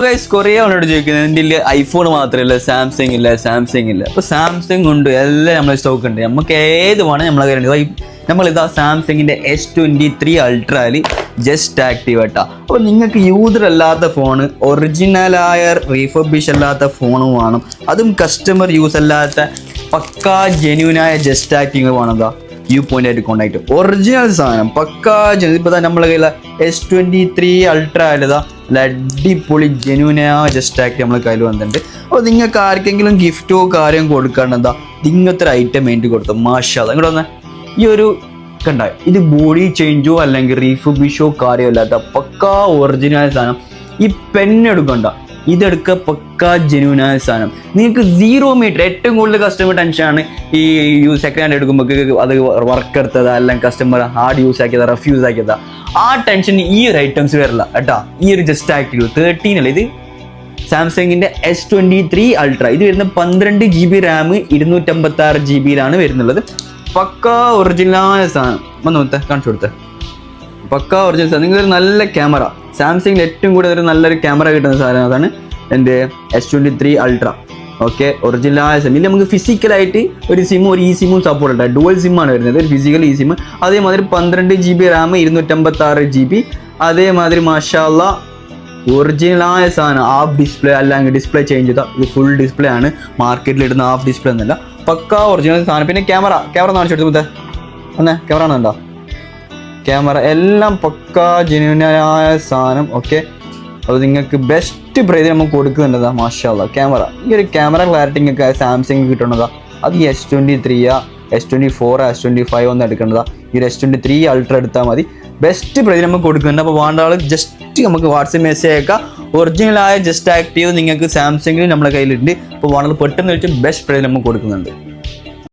കുറേ ആളോട് ചോദിക്കുന്നത് എൻ്റെ ഐഫോൺ മാത്രമല്ല സാംസങ് ഇല്ല. അപ്പോൾ സാംസങ് ഉണ്ട്, എല്ലാം നമ്മളെ സ്റ്റോക്ക് ഉണ്ട്. നമുക്ക് ഏത് വേണം നമ്മളെ കയ്യിൽ. നമ്മളിതാ സാംസങ്ങിൻ്റെ S23 അൾട്രയിൽ ജസ്റ്റ് ആക്റ്റീവ് ആയിട്ടാ. അപ്പോൾ നിങ്ങൾക്ക് യൂസർ അല്ലാത്ത ഫോണ്, ഒറിജിനലായ റീഫർബിഷ് അല്ലാത്ത ഫോണും വേണം, അതും കസ്റ്റമർ യൂസ് അല്ലാത്ത പക്കാ ജെന്യൂനായ ജസ്റ്റ് ആക്റ്റീവ് വേണം. വ്യൂ പോയിന്റ് ആയിട്ട് കോണ്ടാക്ട് ഒറിജിനൽ സാധനം പക്കാ. ഇപ്പോൾ നമ്മളെ കയ്യിൽ S23 അൾട്ര ആയതാ അടിപൊളി ജെന്യൂനായ ജസ്റ്റ് ആക്ട് നമ്മളെ കയ്യിൽ വന്നിട്ടുണ്ട്. അപ്പോൾ നിങ്ങൾക്ക് ആർക്കെങ്കിലും ഗിഫ്റ്റോ കാര്യം കൊടുക്കാണ്ടെന്താ ഇങ്ങനത്തെ ഒരു ഐറ്റം വേണ്ടി കൊടുത്തു. മാഷാഅല്ലാഹ് ഇങ്ങോട്ട് വന്നേ. ഈ ഒരു കണ്ട, ഇത് ബോഡി ചേഞ്ചോ അല്ലെങ്കിൽ റീഫർബിഷോ കാര്യമല്ലാത്ത പക്കാ ഒറിജിനൽ സാധനം. ഈ പെണ്ണെടുക്കണ്ട, ഇതെടുക്കുക പക്കാ ജെന്യൂനായ സാധനം. നിങ്ങൾക്ക് 0 മീറ്റർ. ഏറ്റവും കൂടുതൽ കസ്റ്റമർ ടെൻഷനാണ് ഈ സെക്കൻഡ് ഹാൻഡ് എടുക്കുമ്പോൾ അത് വർക്ക് എടുത്തതാ അല്ലെങ്കിൽ കസ്റ്റമർ ഹാർഡ് യൂസ് ആക്കിയതാ റഫ് യൂസ് ആക്കിയതാ. ആ ടെൻഷൻ ഈ ഒരു ഐറ്റംസ് വരില്ല കേട്ടാ. ഈ ഒരു ജസ്റ്റ് ആക്റ്റീവ് 13 അല്ല, ഇത് സാംസങ്ങിൻ്റെ S23 അൾട്ര. ഇത് വരുന്ന 12 GB റാം 256 GB വരുന്നുള്ളത്. പക്കാ ഒറിജിനലായ സാധനം. വന്ന് കാണിച്ചു കൊടുത്തേ. പക്കാ ഒറിജിനൽ സാധനം. നിങ്ങളൊരു നല്ല ക്യാമറ, സാംസങ്ങിൽ ഏറ്റവും കൂടുതൽ ഒരു നല്ലൊരു ക്യാമറ കിട്ടുന്ന സാധനം അതാണ് എൻ്റെ S23 അൾട്ര. Okay, ഒറിജിനലായ SIM. ഇല്ല, നമുക്ക് ഫിസിക്കലായിട്ട് ഒരു സിമ്മും ഒരു ഇ സിമ്മും സപ്പോർട്ട് ഉണ്ട്. ഡുവൽ സിമ്മാണ് വരുന്നത്, ഒരു ഫിസിക്കൽ ഇ സിം. അതേമാതിരി 12 GB റാം 256 GB. അതേമാതിരി മാഷാഅല്ലാഹ് ഒറിജിനലായ സാധനം. ഹാഫ് ഡിസ്പ്ലേ അല്ലെങ്കിൽ ഡിസ്പ്ലേ ചേഞ്ച് ചെയ്താൽ ഇത് ഫുൾ ഡിസ്പ്ലേ ആണ്. മാർക്കറ്റിൽ ഇടുന്ന ഹാഫ് ഡിസ്പ്ലേ എന്നല്ല, പക്കാ ഒറിജിനൽ സാധനം. പിന്നെ ക്യാമറ കാണിച്ചു കൊടുത്തു ഒന്ന്. ക്യാമറ കാണുന്നുണ്ടോ? ക്യാമറ എല്ലാം പക്കാ ജെന്യൂനായ സാധനം. ഓക്കെ, അത് നിങ്ങൾക്ക് ബെസ്റ്റ് പ്രൈസ് നമുക്ക് കൊടുക്കുന്നുണ്ടതാ. മാഷാഅല്ലാഹ് ക്യാമറ. ഈ ഒരു ക്യാമറ ക്ലാരിറ്റി ഒക്കെ സാംസങ് കിട്ടുന്നതാ. അത് ഈ S23 S24 S25 ഒന്നും എടുക്കേണ്ടതാ. ഈ S23 അൾട്ര എടുത്താൽ മതി. ബെസ്റ്റ് പ്രൈസ് നമുക്ക് കൊടുക്കുന്നുണ്ട്. അപ്പോൾ വേണ്ട ആൾ ജസ്റ്റ് നമുക്ക് വാട്സപ്പ് മെസ്സേജ് അയക്കാം. ഒറിജിനലായ ജസ്റ്റ് ആക്റ്റീവ് നിങ്ങൾക്ക് സാംസങ്ങിൽ നമ്മുടെ കയ്യിലുണ്ട്. അപ്പോൾ വേണമെങ്കിൽ പെട്ടെന്ന് വെച്ച് ബെസ്റ്റ് പ്രൈസ് നമുക്ക് കൊടുക്കുന്നുണ്ട്.